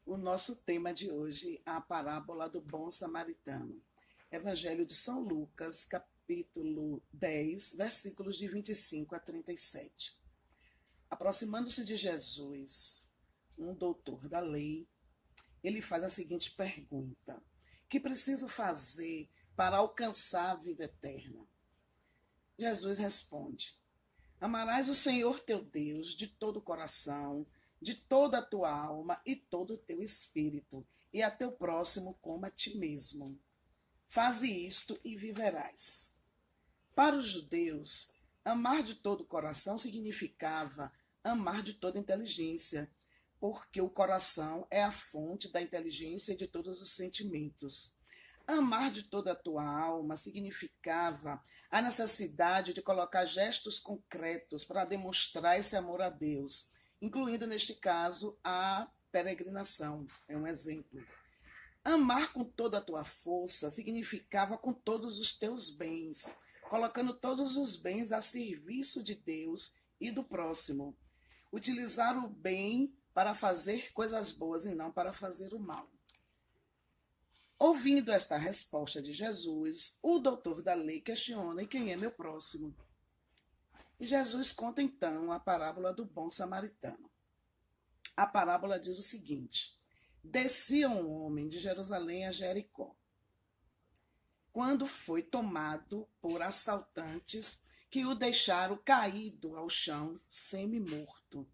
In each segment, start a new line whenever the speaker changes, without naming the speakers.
O nosso tema de hoje é a parábola do bom samaritano. Evangelho de São Lucas, capítulo 10, versículos de 25 a 37. Aproximando-se de Jesus, um doutor da lei, ele faz a seguinte pergunta: que preciso fazer para alcançar a vida eterna? Jesus responde: amarás o Senhor teu Deus de todo o coração, de toda a tua alma e todo o teu espírito, e a teu próximo como a ti mesmo. Faze isto e viverás. Para os judeus, amar de todo o coração significava amar de toda inteligência, porque o coração é a fonte da inteligência e de todos os sentimentos. Amar de toda a tua alma significava a necessidade de colocar gestos concretos para demonstrar esse amor a Deus, incluindo, neste caso, a peregrinação. É um exemplo. Amar com toda a tua força significava com todos os teus bens, colocando todos os bens a serviço de Deus e do próximo. Utilizar o bem para fazer coisas boas e não para fazer o mal. Ouvindo esta resposta de Jesus, o doutor da lei questiona: e quem é meu próximo? E Jesus conta então a parábola do bom samaritano. A parábola diz o seguinte: descia um homem de Jerusalém a Jericó, quando foi tomado por assaltantes que o deixaram caído ao chão, semi-morto.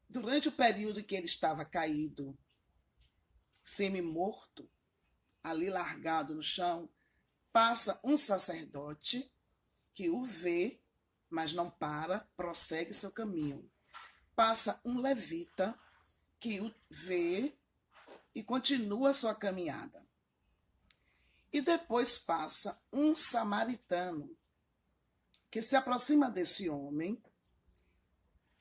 Durante o período que ele estava caído, semi-morto, ali largado no chão, passa um sacerdote que o vê, mas não para, prossegue seu caminho. Passa um levita que o vê e continua sua caminhada. E depois passa um samaritano que se aproxima desse homem,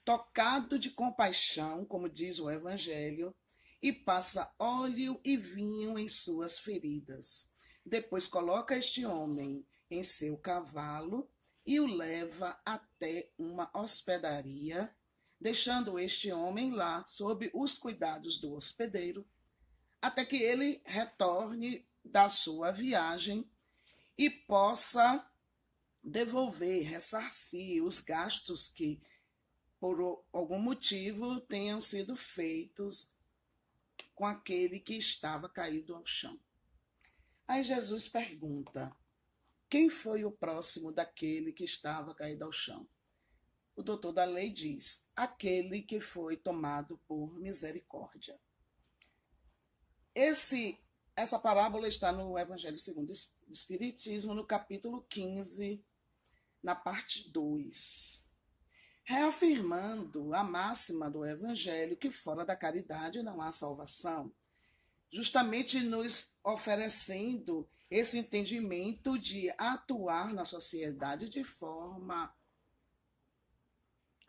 tocado de compaixão, como diz o Evangelho, e passa óleo e vinho em suas feridas. Depois coloca este homem em seu cavalo e o leva até uma hospedaria, deixando este homem lá sob os cuidados do hospedeiro, até que ele retorne da sua viagem e possa devolver, ressarcir os gastos que, por algum motivo, tenham sido feitos com aquele que estava caído ao chão. Aí Jesus pergunta: quem foi o próximo daquele que estava caído ao chão? O doutor da lei diz: aquele que foi tomado por misericórdia. Essa parábola está no Evangelho segundo o Espiritismo, no capítulo 15, na parte 2. Reafirmando a máxima do Evangelho que fora da caridade não há salvação, justamente nos oferecendo esse entendimento de atuar na sociedade de forma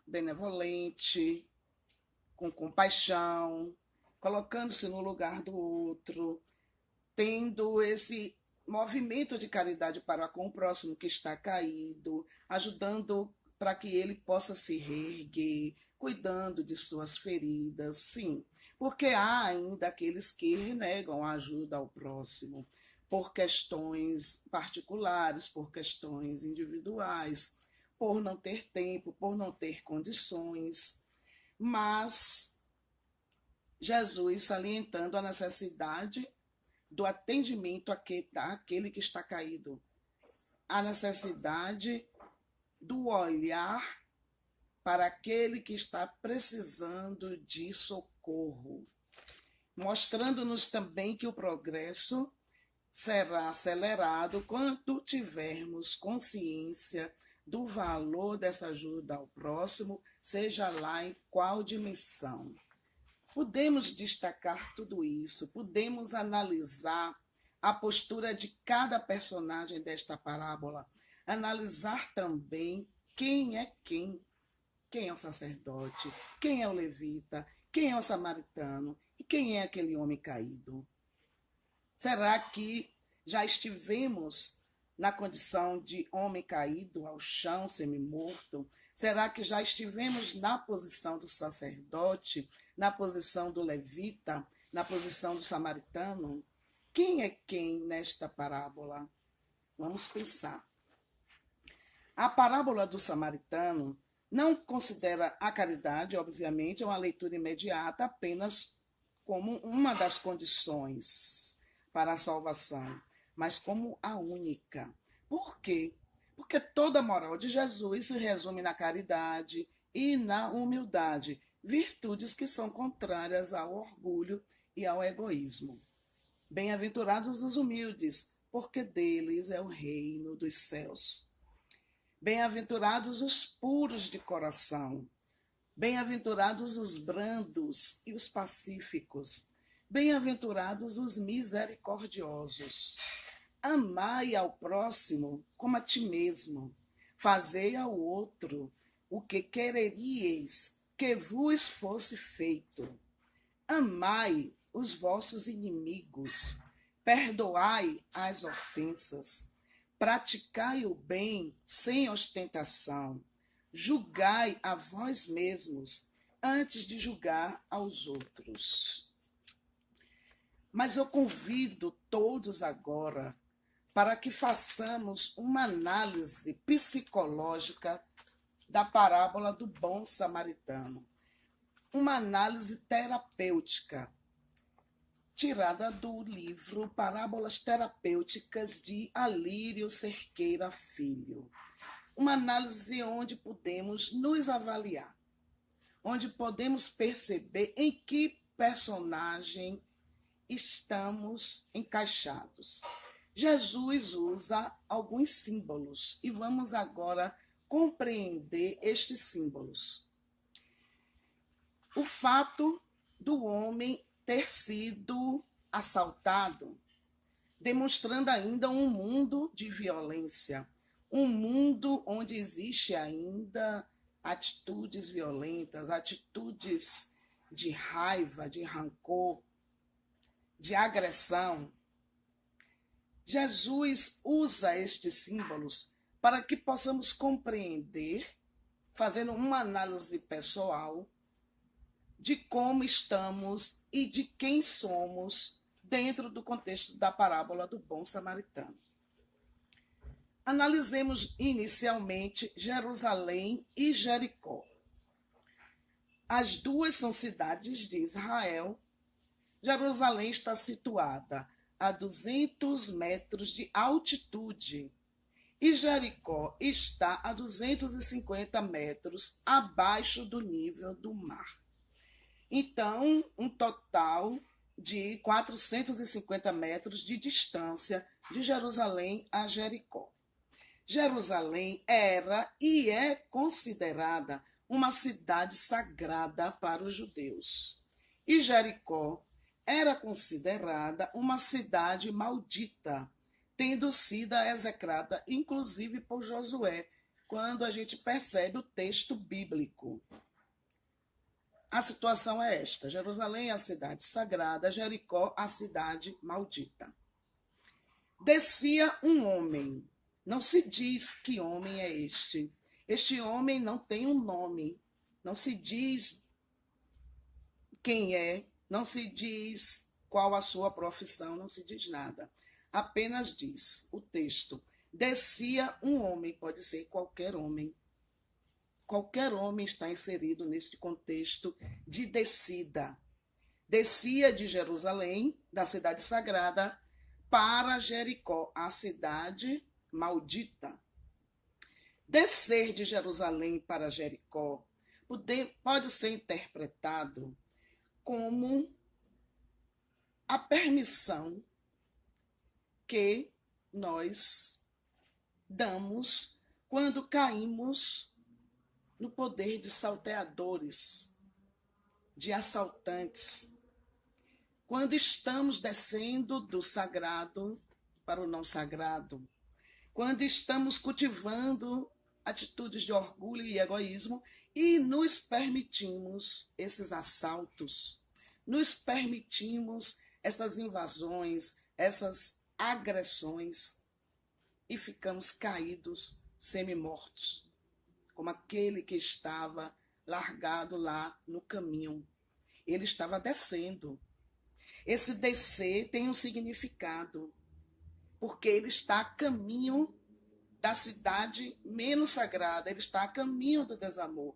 benevolente, com compaixão, colocando-se no lugar do outro, tendo esse movimento de caridade para com o próximo que está caído, ajudando para que ele possa se reerguer, cuidando de suas feridas, sim, porque há ainda aqueles que renegam a ajuda ao próximo, por questões particulares, por questões individuais, por não ter tempo, por não ter condições, mas Jesus salientando a necessidade do atendimento àquele que está caído, a necessidade do olhar para aquele que está precisando de socorro, mostrando-nos também que o progresso será acelerado quando tivermos consciência do valor dessa ajuda ao próximo, seja lá em qual dimensão. Podemos destacar tudo isso, podemos analisar a postura de cada personagem desta parábola, analisar também quem é quem é o sacerdote, quem é o levita, quem é o samaritano e quem é aquele homem caído. Será que já estivemos na condição de homem caído ao chão, semi-morto? Será que já estivemos na posição do sacerdote, na posição do levita, na posição do samaritano? Quem é quem nesta parábola? Vamos pensar. A parábola do samaritano não considera a caridade, obviamente, é uma leitura imediata, apenas como uma das condições para a salvação, mas como a única. Por quê? Porque toda a moral de Jesus se resume na caridade e na humildade, virtudes que são contrárias ao orgulho e ao egoísmo. Bem-aventurados os humildes, porque deles é o reino dos céus. Bem-aventurados os puros de coração. Bem-aventurados os brandos e os pacíficos. Bem-aventurados os misericordiosos. Amai ao próximo como a ti mesmo. Fazei ao outro o que quereríeis que vos fosse feito. Amai os vossos inimigos. Perdoai as ofensas. Praticai o bem sem ostentação. Julgai a vós mesmos antes de julgar aos outros. Mas eu convido todos agora para que façamos uma análise psicológica da parábola do bom samaritano. Uma análise terapêutica, tirada do livro Parábolas Terapêuticas de Alírio Cerqueira Filho. Uma análise onde podemos nos avaliar, onde podemos perceber em que personagem estamos encaixados. Jesus usa alguns símbolos e vamos agora compreender estes símbolos. O fato do homem ter sido assaltado, demonstrando ainda um mundo de violência, um mundo onde existe ainda atitudes violentas, atitudes de raiva, de rancor, de agressão. Jesus usa estes símbolos para que possamos compreender, fazendo uma análise pessoal, de como estamos e de quem somos dentro do contexto da parábola do bom samaritano. Analisemos inicialmente Jerusalém e Jericó. As duas são cidades de Israel. Jerusalém está situada a 200 metros de altitude e Jericó está a 250 metros abaixo do nível do mar. Então, um total de 450 metros de distância de Jerusalém a Jericó. Jerusalém era e é considerada uma cidade sagrada para os judeus. E Jericó era considerada uma cidade maldita, tendo sido execrada inclusive por Josué, quando a gente percebe o texto bíblico. A situação é esta: Jerusalém é a cidade sagrada, Jericó a cidade maldita. Descia um homem. Não se diz que homem é este. Este homem não tem um nome. Não se diz quem é, não se diz qual a sua profissão, não se diz nada. Apenas diz o texto: descia um homem, pode ser qualquer homem. Qualquer homem está inserido neste contexto de descida. Descia de Jerusalém, da cidade sagrada, para Jericó, a cidade maldita. Descer de Jerusalém para Jericó pode ser interpretado como a permissão que nós damos quando caímos no poder de salteadores, de assaltantes, quando estamos descendo do sagrado para o não sagrado, quando estamos cultivando atitudes de orgulho e egoísmo e nos permitimos esses assaltos, nos permitimos essas invasões, essas agressões. e ficamos caídos, semi-mortos, como aquele que estava largado lá no caminho. Ele estava descendo. Esse descer tem um significado, porque ele está a caminho da cidade menos sagrada, ele está a caminho do desamor,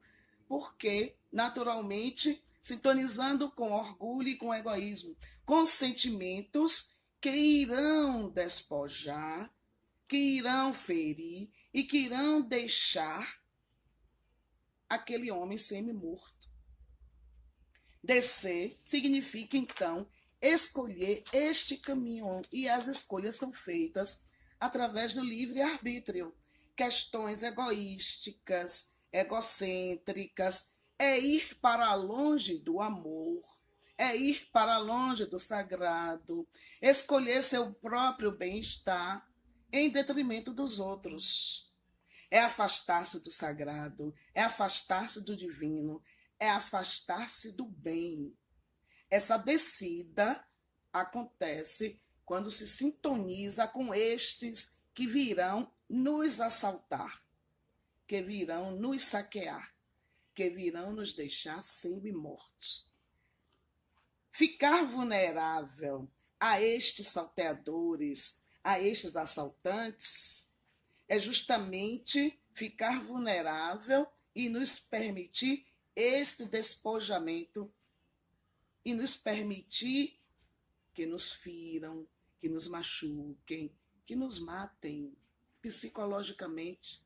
porque, naturalmente, sintonizando com orgulho e com egoísmo, com sentimentos que irão despojar, que irão ferir e que irão deixar aquele homem semi-morto. Descer significa, então, escolher este caminho, e as escolhas são feitas através do livre-arbítrio. Questões egoísticas, egocêntricas, é ir para longe do amor, é ir para longe do sagrado, escolher seu próprio bem-estar em detrimento dos outros. É afastar-se do sagrado, é afastar-se do divino, é afastar-se do bem. Essa descida acontece quando se sintoniza com estes que virão nos assaltar, que virão nos saquear, que virão nos deixar semi-mortos. Ficar vulnerável a estes salteadores, a estes assaltantes, é justamente ficar vulnerável e nos permitir este despojamento e nos permitir que nos firam, que nos machuquem, que nos matem psicologicamente.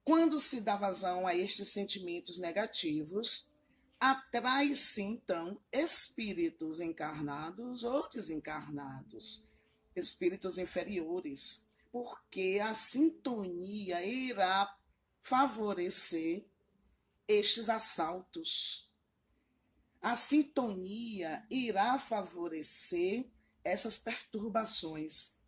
Quando se dá vazão a estes sentimentos negativos, atrai-se, então, espíritos encarnados ou desencarnados, espíritos inferiores, porque a sintonia irá favorecer estes assaltos. A sintonia irá favorecer essas perturbações.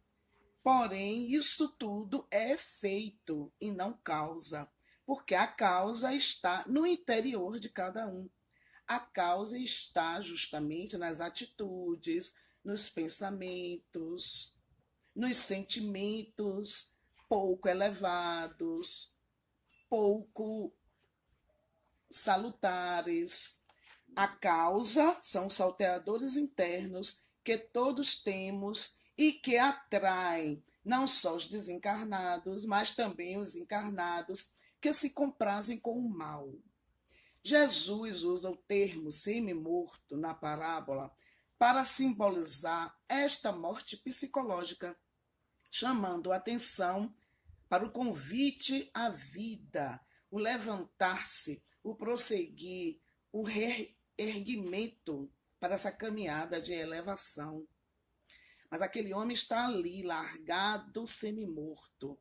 Porém, isso tudo é efeito e não causa, porque a causa está no interior de cada um. A causa está justamente nas atitudes, nos pensamentos, nos sentimentos pouco elevados, pouco salutares. A causa são os salteadores internos que todos temos e que atraem não só os desencarnados, mas também os encarnados que se comprazem com o mal. Jesus usa o termo semi-morto na parábola para simbolizar esta morte psicológica, chamando a atenção para o convite à vida, o levantar-se, o prosseguir, o reerguimento para essa caminhada de elevação. Mas aquele homem está ali, largado, semi-morto.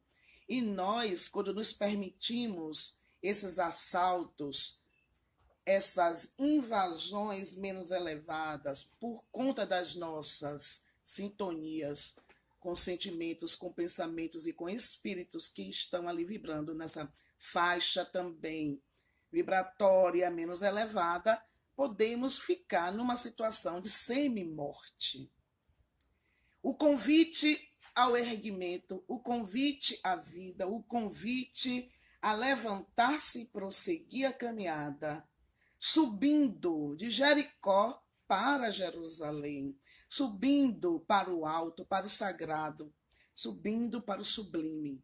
E nós, quando nos permitimos esses assaltos, essas invasões menos elevadas, por conta das nossas sintonias com sentimentos, com pensamentos e com espíritos que estão ali vibrando nessa faixa também vibratória menos elevada, podemos ficar numa situação de semi-morte. O convite ao erguimento, o convite à vida, o convite a levantar-se e prosseguir a caminhada, subindo de Jericó para Jerusalém, subindo para o alto, para o sagrado, subindo para o sublime.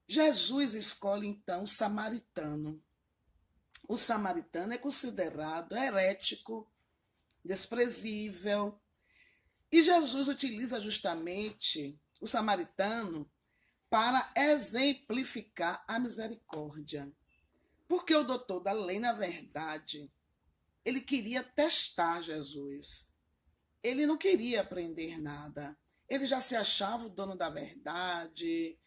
Jesus escolhe então o samaritano. O samaritano é considerado herético, desprezível, e Jesus utiliza justamente o samaritano para exemplificar a misericórdia. Porque o doutor da lei, na verdade, ele queria testar Jesus. Ele não queria aprender nada. Ele já se achava o dono da verdade,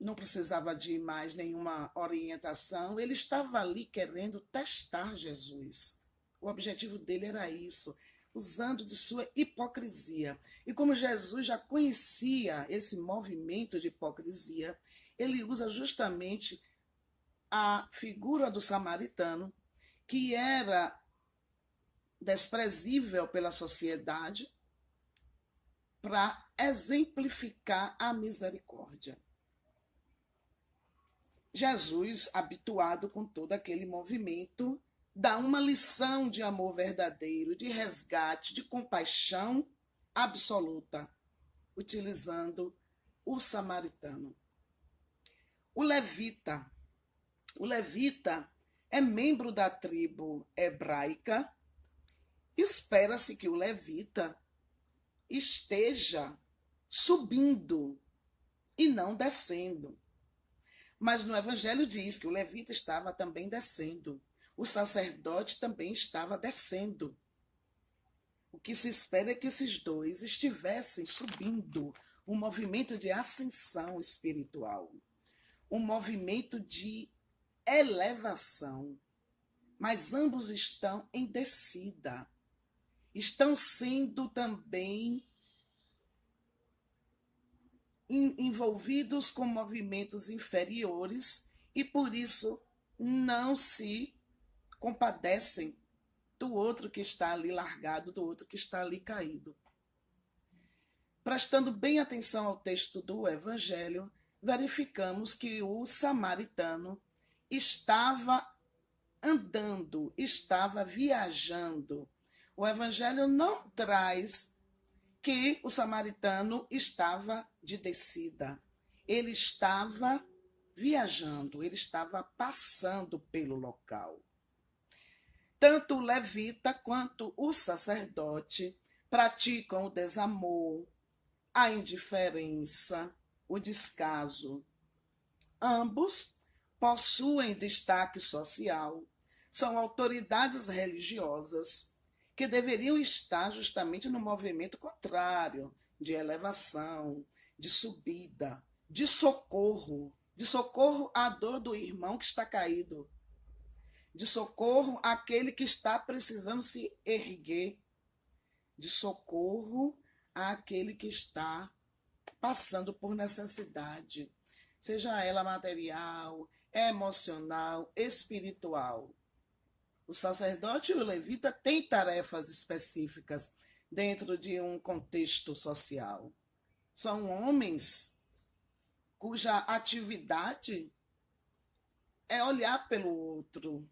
não precisava de mais nenhuma orientação. Ele estava ali querendo testar Jesus. O objetivo dele era isso, usando de sua hipocrisia. E como Jesus já conhecia esse movimento de hipocrisia, ele usa justamente a figura do samaritano, que era desprezível pela sociedade, para exemplificar a misericórdia. Jesus, habituado com todo aquele movimento, dá uma lição de amor verdadeiro, de resgate, de compaixão absoluta, utilizando o samaritano. O levita é membro da tribo hebraica. Espera-se que o levita esteja subindo e não descendo. Mas no Evangelho diz que o levita estava também descendo. O sacerdote também estava descendo. O que se espera é que esses dois estivessem subindo, um movimento de ascensão espiritual, um movimento de elevação. Mas ambos estão em descida. Estão sendo também envolvidos com movimentos inferiores e, por isso, não se compadecem do outro que está ali largado, do outro que está ali caído. Prestando bem atenção ao texto do Evangelho, verificamos que o samaritano estava andando, estava viajando. O Evangelho não traz que o samaritano estava de descida. Ele estava viajando, ele estava passando pelo local. Tanto o levita quanto o sacerdote praticam o desamor, a indiferença, o descaso. Ambos possuem destaque social, são autoridades religiosas que deveriam estar justamente no movimento contrário, de elevação, de subida, de socorro à dor do irmão que está caído, de socorro àquele que está precisando se erguer, de socorro àquele que está passando por necessidade, seja ela material, emocional, espiritual. O sacerdote e o levita têm tarefas específicas dentro de um contexto social. São homens cuja atividade é olhar pelo outro,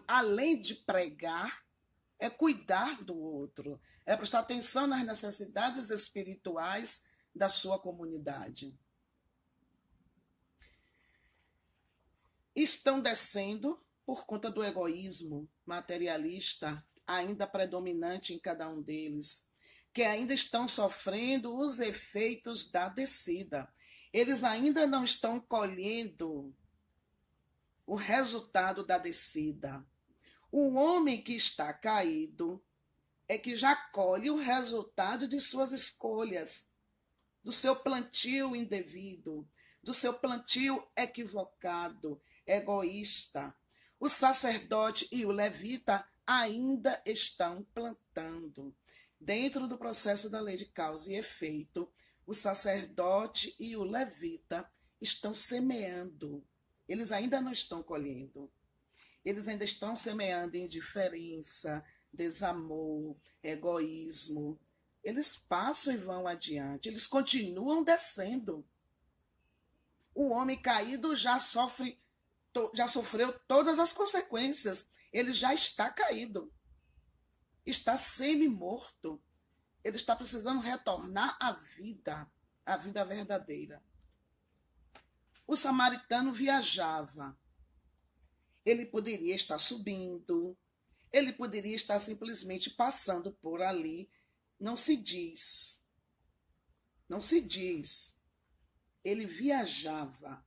além de pregar, é cuidar do outro, é prestar atenção nas necessidades espirituais da sua comunidade. Estão descendo por conta do egoísmo materialista ainda predominante em cada um deles, que ainda estão sofrendo os efeitos da descida. Eles ainda não estão colhendo o resultado da descida. O homem que está caído é que já colhe o resultado de suas escolhas, do seu plantio indevido, do seu plantio equivocado, egoísta. O sacerdote e o levita ainda estão plantando. Dentro do processo da lei de causa e efeito, o sacerdote e o levita estão semeando. Eles ainda não estão colhendo. Eles ainda estão semeando indiferença, desamor, egoísmo. Eles passam e vão adiante. Eles continuam descendo. O homem caído já sofreu todas as consequências. Ele já está caído. Está semi-morto. Ele está precisando retornar à vida verdadeira. O samaritano viajava. Ele poderia estar subindo, ele poderia estar simplesmente passando por ali. Não se diz. Não se diz. Ele viajava.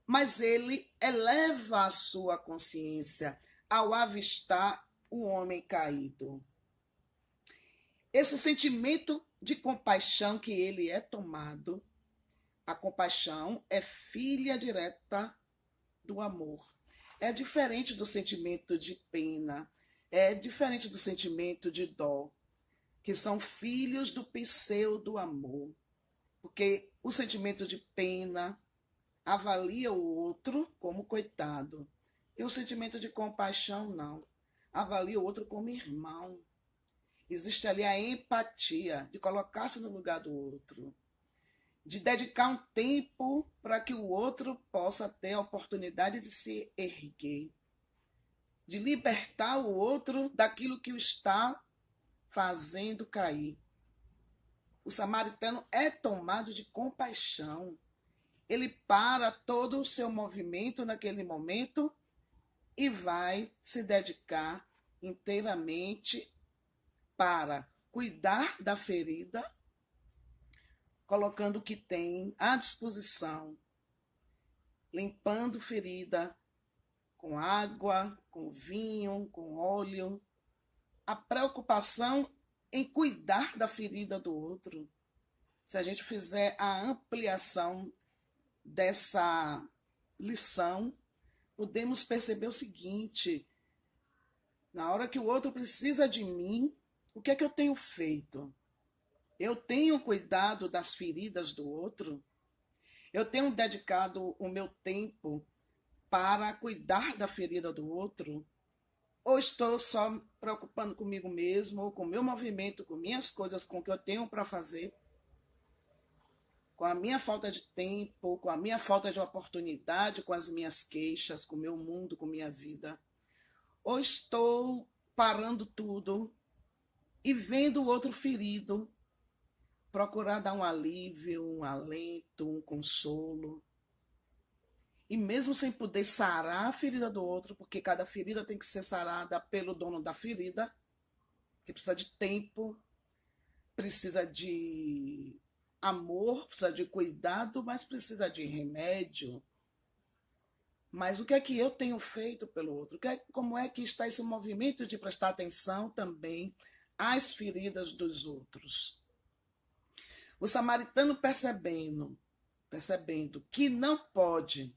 Mas ele eleva a sua consciência ao avistar o homem caído. Esse sentimento de compaixão que ele é tomado, a compaixão é filha direta do amor. É diferente do sentimento de pena, é diferente do sentimento de dó, que são filhos do pseudo-amor. Porque o sentimento de pena avalia o outro como coitado. E o sentimento de compaixão, não. Avalia o outro como irmão. Existe ali a empatia, de colocar-se no lugar do outro, de dedicar um tempo para que o outro possa ter a oportunidade de se erguer, de libertar o outro daquilo que o está fazendo cair. O samaritano é tomado de compaixão. Ele para todo o seu movimento naquele momento e vai se dedicar inteiramente para cuidar da ferida, colocando o que tem à disposição, limpando ferida com água, com vinho, com óleo. A preocupação em cuidar da ferida do outro. Se a gente fizer a ampliação dessa lição, podemos perceber o seguinte: na hora que o outro precisa de mim, o que é que eu tenho feito? Eu tenho cuidado das feridas do outro? Eu tenho dedicado o meu tempo para cuidar da ferida do outro? Ou estou só me preocupando comigo mesmo, com o meu movimento, com minhas coisas, com o que eu tenho para fazer? Com a minha falta de tempo, com a minha falta de oportunidade, com as minhas queixas, com o meu mundo, com minha vida? Ou estou parando tudo e vendo o outro ferido, procurar dar um alívio, um alento, um consolo? E mesmo sem poder sarar a ferida do outro, porque cada ferida tem que ser sarada pelo dono da ferida, que precisa de tempo, precisa de amor, precisa de cuidado, mas precisa de remédio. Mas o que é que eu tenho feito pelo outro? Como é que está esse movimento de prestar atenção também às feridas dos outros? O samaritano percebendo que não pode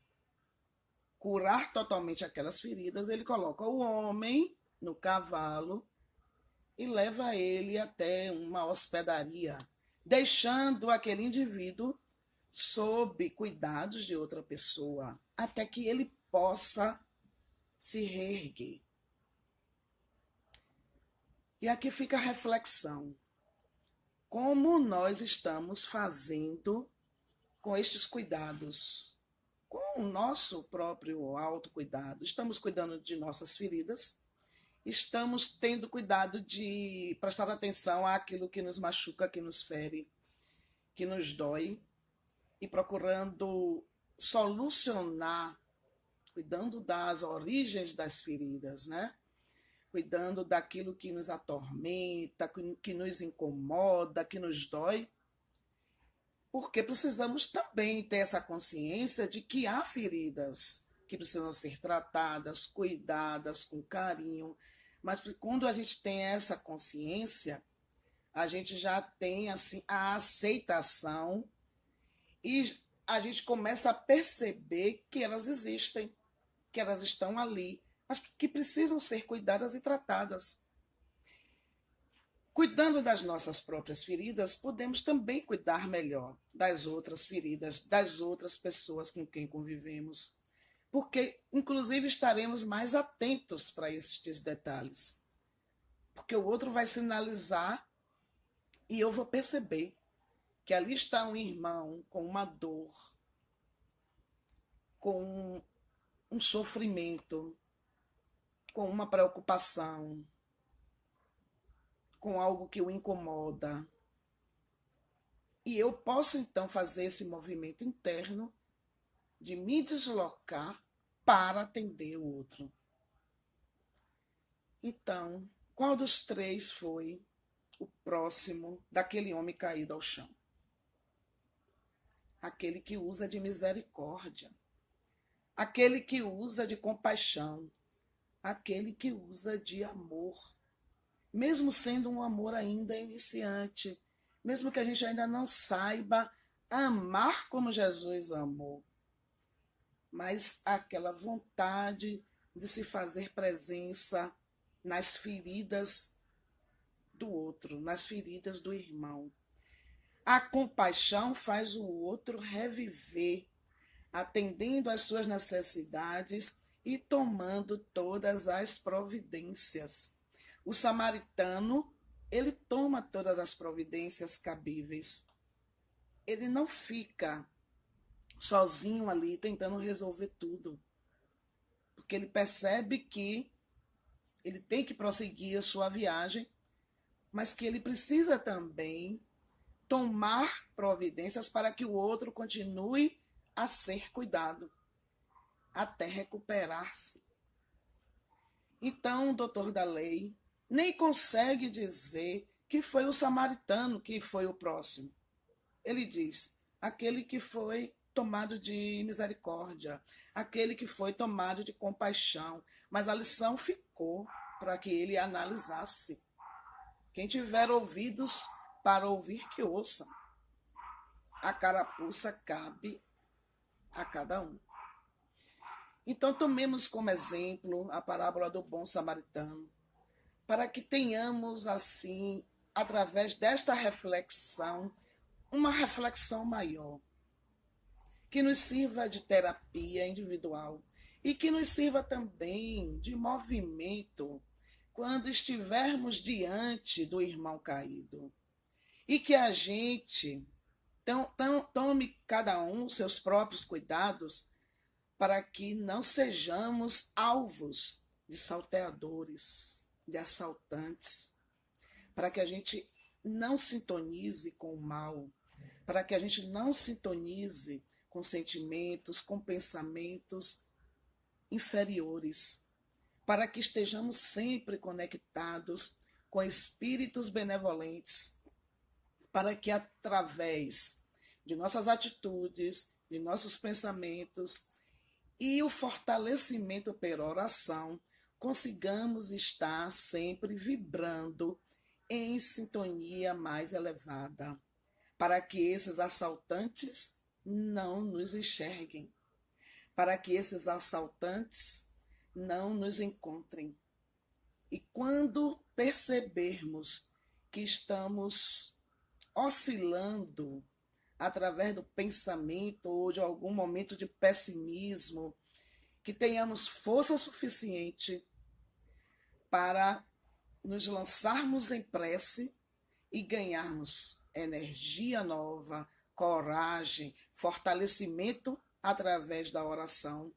curar totalmente aquelas feridas, ele coloca o homem no cavalo e leva ele até uma hospedaria, deixando aquele indivíduo sob cuidados de outra pessoa, até que ele possa se reerguer. E aqui fica a reflexão: como nós estamos fazendo com estes cuidados, com o nosso próprio autocuidado? Estamos cuidando de nossas feridas? Estamos tendo cuidado de prestar atenção àquilo que nos machuca, que nos fere, que nos dói, e procurando solucionar, cuidando das origens das feridas, né? Cuidando daquilo que nos atormenta, que nos incomoda, que nos dói? Porque precisamos também ter essa consciência de que há feridas que precisam ser tratadas, cuidadas com carinho. Mas quando a gente tem essa consciência, a gente já tem assim a aceitação e a gente começa a perceber que elas existem, que elas estão ali, mas que precisam ser cuidadas e tratadas. Cuidando das nossas próprias feridas, podemos também cuidar melhor das outras feridas, das outras pessoas com quem convivemos, porque, inclusive, estaremos mais atentos para estes detalhes, porque o outro vai sinalizar e eu vou perceber que ali está um irmão com uma dor, com um sofrimento, com uma preocupação, com algo que o incomoda. E eu posso, então, fazer esse movimento interno de me deslocar para atender o outro. Então, qual dos três foi o próximo daquele homem caído ao chão? Aquele que usa de misericórdia, aquele que usa de compaixão, aquele que usa de amor, mesmo sendo um amor ainda iniciante, mesmo que a gente ainda não saiba amar como Jesus amou, mas aquela vontade de se fazer presença nas feridas do outro, nas feridas do irmão. A compaixão faz o outro reviver, atendendo às suas necessidades e tomando todas as providências. O samaritano ele toma todas as providências cabíveis. Ele não fica sozinho ali tentando resolver tudo, porque ele percebe que ele tem que prosseguir a sua viagem, mas que ele precisa também tomar providências para que o outro continue a ser cuidado, até recuperar-se. Então, o doutor da lei nem consegue dizer que foi o samaritano que foi o próximo. Ele diz, aquele que foi tomado de misericórdia, aquele que foi tomado de compaixão, mas a lição ficou para que ele analisasse. Quem tiver ouvidos para ouvir, que ouça. A carapuça cabe a cada um. Então, tomemos como exemplo a parábola do bom samaritano, para que tenhamos, assim, através desta reflexão, uma reflexão maior, que nos sirva de terapia individual e que nos sirva também de movimento quando estivermos diante do irmão caído. E que a gente tome cada um seus próprios cuidados para que não sejamos alvos de salteadores, de assaltantes, para que a gente não sintonize com o mal, para que a gente não sintonize com sentimentos, com pensamentos inferiores, para que estejamos sempre conectados com espíritos benevolentes, para que através de nossas atitudes, de nossos pensamentos e o fortalecimento pela oração, consigamos estar sempre vibrando em sintonia mais elevada, para que esses assaltantes não nos enxerguem, para que esses assaltantes não nos encontrem. E quando percebermos que estamos oscilando através do pensamento ou de algum momento de pessimismo, que tenhamos força suficiente para nos lançarmos em prece e ganharmos energia nova, coragem, fortalecimento através da oração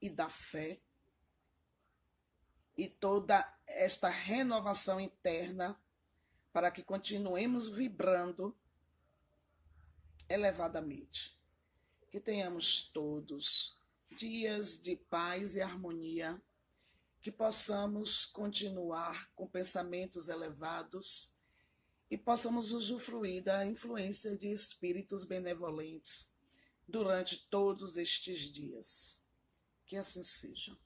e da fé e toda esta renovação interna para que continuemos vibrando elevadamente. Que tenhamos todos dias de paz e harmonia, que possamos continuar com pensamentos elevados e possamos usufruir da influência de espíritos benevolentes durante todos estes dias. Que assim seja.